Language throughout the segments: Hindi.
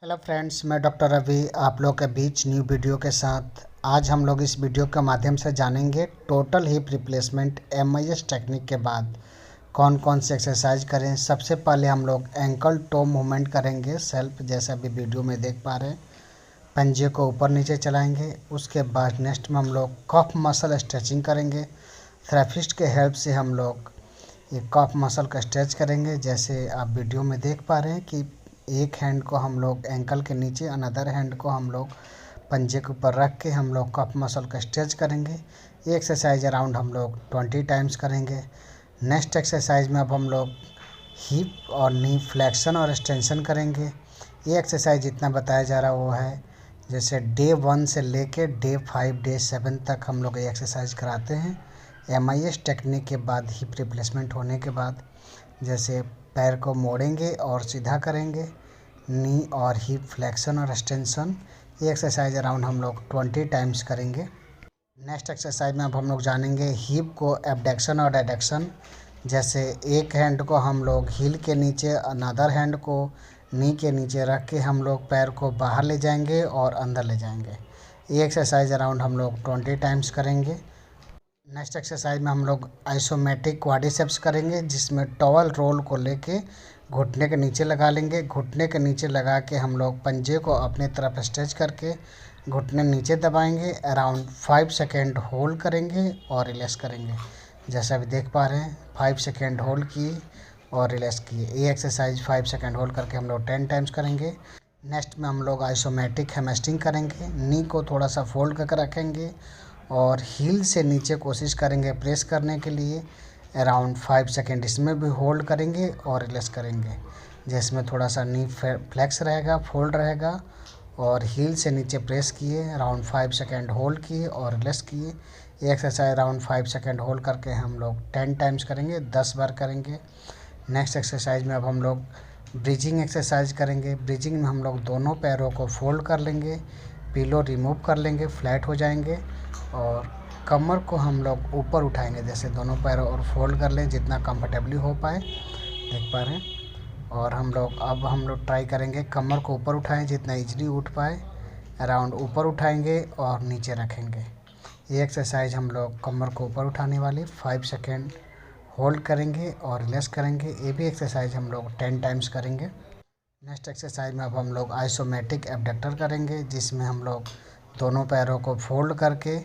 हेलो फ्रेंड्स, मैं डॉक्टर रवि आप लोग के बीच न्यू वीडियो के साथ। आज हम लोग इस वीडियो के माध्यम से जानेंगे total hip replacement MIS technique के बाद कौन कौन सी एक्सरसाइज करें। सबसे पहले हम लोग एंकल टो मूवमेंट करेंगे सेल्फ, जैसे अभी वीडियो में देख पा रहे हैं। पंजे को ऊपर नीचे चलाएंगे। उसके बाद नेक्स्ट में हम लोग कफ मसल स्ट्रेचिंग करेंगे। थेरेपिस्ट के हेल्प से हम लोग ये कफ मसल का स्ट्रेच करेंगे। जैसे आप वीडियो में देख पा रहे हैं कि एक हैंड को हम लोग एंकल के नीचे, अनदर हैंड को हम लोग पंजे के ऊपर रख के हम लोग कफ मसल का स्ट्रेच करेंगे। ये एक्सरसाइज अराउंड हम लोग 20 टाइम्स करेंगे। नेक्स्ट एक्सरसाइज में अब हम लोग हिप और नी फ्लेक्शन और एक्सटेंशन करेंगे। ये एक्सरसाइज जितना बताया जा रहा वो है, जैसे डे 1 से लेके डे 5 डे 7 तक हम लोग ये एक्सरसाइज कराते हैं एमआईएस टेक्निक के बाद, हिप रिप्लेसमेंट होने के बाद। जैसे पैर को मोड़ेंगे और सीधा करेंगे, नी और हिप फ्लेक्शन और एक्सटेंशन। ये एक्सरसाइज अराउंड हम लोग 20 टाइम्स करेंगे। नेक्स्ट एक्सरसाइज में अब हम लोग जानेंगे हिप को एबडक्शन और एडक्शन। जैसे एक हैंड को हम लोग हील के नीचे, अनदर हैंड को नी के नीचे रख के हम लोग पैर को बाहर ले जाएंगे और अंदर ले जाएंगे। ये एक्सरसाइज अराउंड हम लोग 20 टाइम्स करेंगे। नेक्स्ट एक्सरसाइज में हम लोग आइसोमेट्रिक क्वाड्रिसेप्स करेंगे, जिसमें टॉवल रोल को लेके घुटने के नीचे लगा लेंगे। घुटने के नीचे लगा के हम लोग पंजे को अपने तरफ स्ट्रेच करके घुटने नीचे दबाएंगे। अराउंड 5 सेकेंड होल्ड करेंगे और रिलैक्स करेंगे। जैसा अभी देख पा रहे हैं, 5 सेकेंड होल्ड किए और रिलैक्स किए। ये एक्सरसाइज 5 सेकेंड होल्ड करके हम लोग 10 टाइम्स करेंगे। नेक्स्ट में हम लोग आइसोमेट्रिक हैमस्ट्रिंग करेंगे। नी को थोड़ा सा फोल्ड करके रखेंगे और हील से नीचे कोशिश करेंगे प्रेस करने के लिए। अराउंड 5 सेकेंड इसमें भी होल्ड करेंगे और रिलैक्स करेंगे, जिसमें थोड़ा सा नी फ्लेक्स रहेगा, फोल्ड रहेगा। और हील से नीचे प्रेस किए, अराउंड 5 सेकेंड होल्ड किए और रिलैक्स किए। ये एक्सरसाइज अराउंड 5 सेकेंड होल्ड करके हम लोग 10 टाइम्स करेंगे, 10 बार करेंगे। नेक्स्ट एक्सरसाइज में अब हम लोग ब्रीजिंग एक्सरसाइज करेंगे। ब्रीजिंग में हम लोग दोनों पैरों को फोल्ड कर लेंगे, पिलो रिमूव कर लेंगे, फ्लैट हो जाएंगे और कमर को हम लोग ऊपर उठाएंगे। जैसे दोनों पैरों और फोल्ड कर लें जितना कंफर्टेबली हो पाए, देख पा रहे हैं। और हम लोग ट्राई करेंगे कमर को ऊपर उठाएं जितना इजीली उठ पाए। अराउंड ऊपर उठाएंगे और नीचे रखेंगे। ये एक्सरसाइज हम लोग कमर को ऊपर उठाने वाली 5 सेकेंड होल्ड करेंगे और रिलैक्स करेंगे। ये भी एक्सरसाइज हम लोग 10 टाइम्स करेंगे। नेक्स्ट एक्सरसाइज में अब हम लोग आइसोमेट्रिक एबडक्टर करेंगे, जिसमें हम लोग दोनों पैरों को फोल्ड करके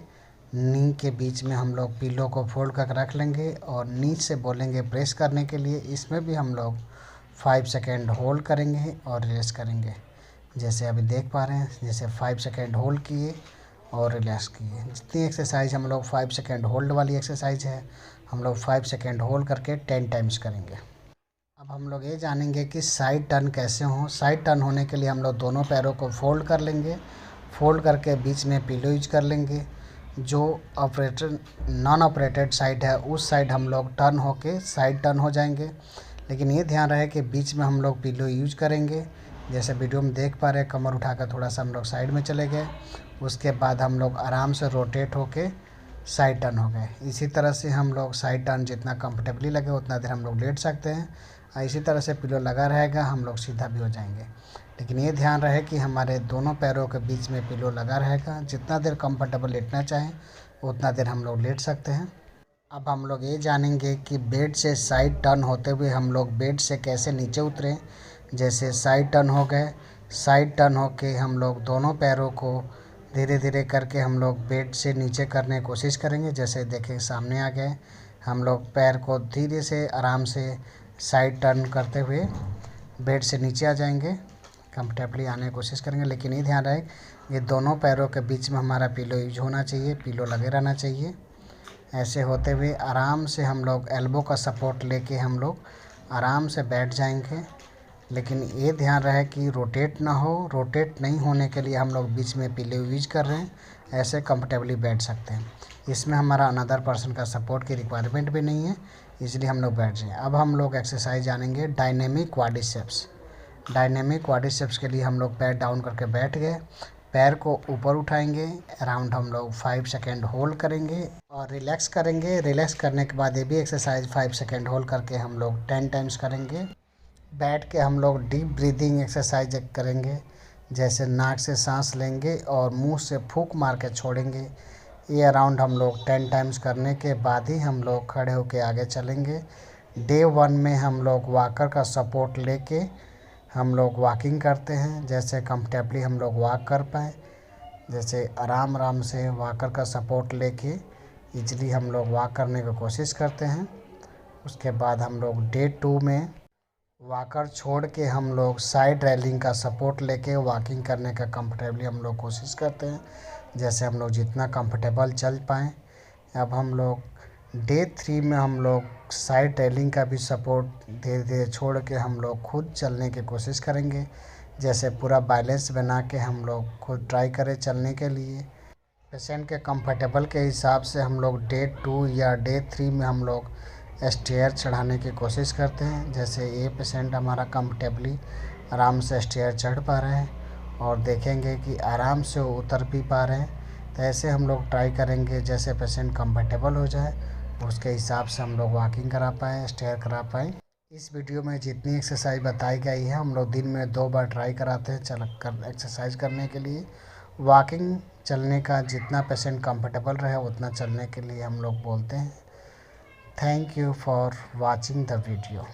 नी के बीच में हम लोग पिलो को फोल्ड करके रख लेंगे और नीच से बोलेंगे प्रेस करने के लिए। इसमें भी हम लोग 5 सेकेंड होल्ड करेंगे और रिलैक्स करेंगे। जैसे अभी देख पा रहे हैं, जैसे 5 सेकेंड होल्ड किए और रिलैक्स किए। जितनी एक्सरसाइज हम लोग 5 सेकेंड होल्ड वाली एक्सरसाइज है, हम लोग 5 सेकेंड होल्ड करके 10 टाइम्स करेंगे। अब हम लोग ये जानेंगे कि साइड टर्न कैसे हों। साइड टर्न होने के लिए हम लोग दोनों पैरों को फोल्ड कर लेंगे, फोल्ड करके बीच में पिलो यूज कर लेंगे। जो ऑपरेटर नॉन ऑपरेटेड साइड है, उस साइड हम लोग टर्न होके साइड टर्न हो जाएंगे। लेकिन ये ध्यान रहे कि बीच में हम लोग पिलो यूज करेंगे। जैसे वीडियो में देख पा रहे हैं, कमर उठाकर थोड़ा सा हम लोग साइड में चले गए। उसके बाद हम लोग आराम से रोटेट होके साइड टर्न हो गए। इसी तरह से हम लोग साइड टर्न जितना कंफर्टेबली लगे उतना देर हम लोग लेट सकते हैं। इसी तरह से पिलो लगा रहेगा, हम लोग सीधा भी हो जाएंगे। लेकिन ये ध्यान रहे कि हमारे दोनों पैरों के बीच में पिलो लगा रहेगा। जितना देर कंफर्टेबल लेटना चाहें उतना देर हम लोग लेट सकते हैं। अब हम लोग ये जानेंगे कि बेड से साइड टर्न होते हुए हम लोग बेड से कैसे नीचे उतरें। जैसे साइड टर्न हो गए, साइड टर्न होके हम लोग दोनों पैरों को धीरे धीरे करके हम लोग बेड से नीचे करने की कोशिश करेंगे। जैसे देखें सामने आ गए, हम लोग पैर को धीरे से आराम से साइड टर्न करते हुए बेड से नीचे आ जाएंगे, कंफर्टेबली आने की कोशिश करेंगे। लेकिन ये ध्यान रहे कि दोनों पैरों के बीच में हमारा पिलो यूज होना चाहिए, पिलो लगे रहना चाहिए। ऐसे होते हुए आराम से हम लोग एल्बो का सपोर्ट लेके हम लोग आराम से बैठ जाएंगे। लेकिन ये ध्यान रहे कि रोटेट ना हो। रोटेट नहीं होने के लिए हम लोग बीच में पिलो यूज कर रहे हैं, ऐसे कंफर्टेबली बैठ सकते हैं। इसमें हमारा अनदर पर्सन का सपोर्ट की रिक्वायरमेंट भी नहीं है, इसलिए हम लोग बैठ जाएँ। अब हम लोग एक्सरसाइज जानेंगे डायनेमिक क्वाड्रिसेप्स। डायनेमिक क्वाड्रिसेप्स के लिए हम लोग पैर डाउन करके बैठ गए, पैर को ऊपर उठाएंगे। अराउंड हम लोग 5 सेकेंड होल्ड करेंगे और रिलैक्स करेंगे। रिलैक्स करने के बाद ये भी एक्सरसाइज 5 सेकेंड होल्ड करके हम लोग 10 टाइम्स करेंगे। बैठ के हम लोग डीप ब्रीदिंग एक्सरसाइज करेंगे, जैसे नाक से सांस लेंगे और मुंह से फूंक मार के छोड़ेंगे। ये अराउंड हम लोग 10 टाइम्स करने के बाद ही हम लोग खड़े होके आगे चलेंगे। डे 1 में हम लोग वॉकर का सपोर्ट लेके हम लोग वॉकिंग करते हैं, जैसे कंफर्टेबली हम लोग वॉक कर पाएँ, जैसे आराम आराम से वॉकर का सपोर्ट लेके इजली हम लोग वॉक करने की कोशिश करते हैं। उसके बाद हम लोग डे 2 में वॉकर छोड़ के हम लोग साइड रेलिंग का सपोर्ट लेके वॉकिंग करने का कंफर्टेबली हम लोग कोशिश करते हैं, जैसे हम लोग जितना कंफर्टेबल चल पाएँ। अब हम लोग डे 3 में हम लोग साइड रेलिंग का भी सपोर्ट धीरे धीरे छोड़ के हम लोग खुद चलने की कोशिश करेंगे, जैसे पूरा बैलेंस बना के हम लोग खुद ट्राई करें चलने के लिए। पेशेंट के कंफर्टेबल के हिसाब से हम लोग डे 2 या डे 3 में हम लोग स्टेयर चढ़ाने की कोशिश करते हैं, जैसे ये पेशेंट हमारा कंफर्टेबली आराम से स्टेयर चढ़ पा रहे हैं और देखेंगे कि आराम से उतर भी पा रहे हैं। तो ऐसे हम लोग ट्राई करेंगे, जैसे पेशेंट कंफर्टेबल हो जाए उसके हिसाब से हम लोग वॉकिंग करा पाएँ, स्टेयर करा पाएँ। इस वीडियो में जितनी एक्सरसाइज बताई गई है हम लोग दिन में 2 बार ट्राई कराते हैं एक्सरसाइज करने के लिए। वॉकिंग चलने का जितना पेशेंट कंफर्टेबल रहे उतना चलने के लिए हम लोग बोलते हैं। Thank you for watching the video.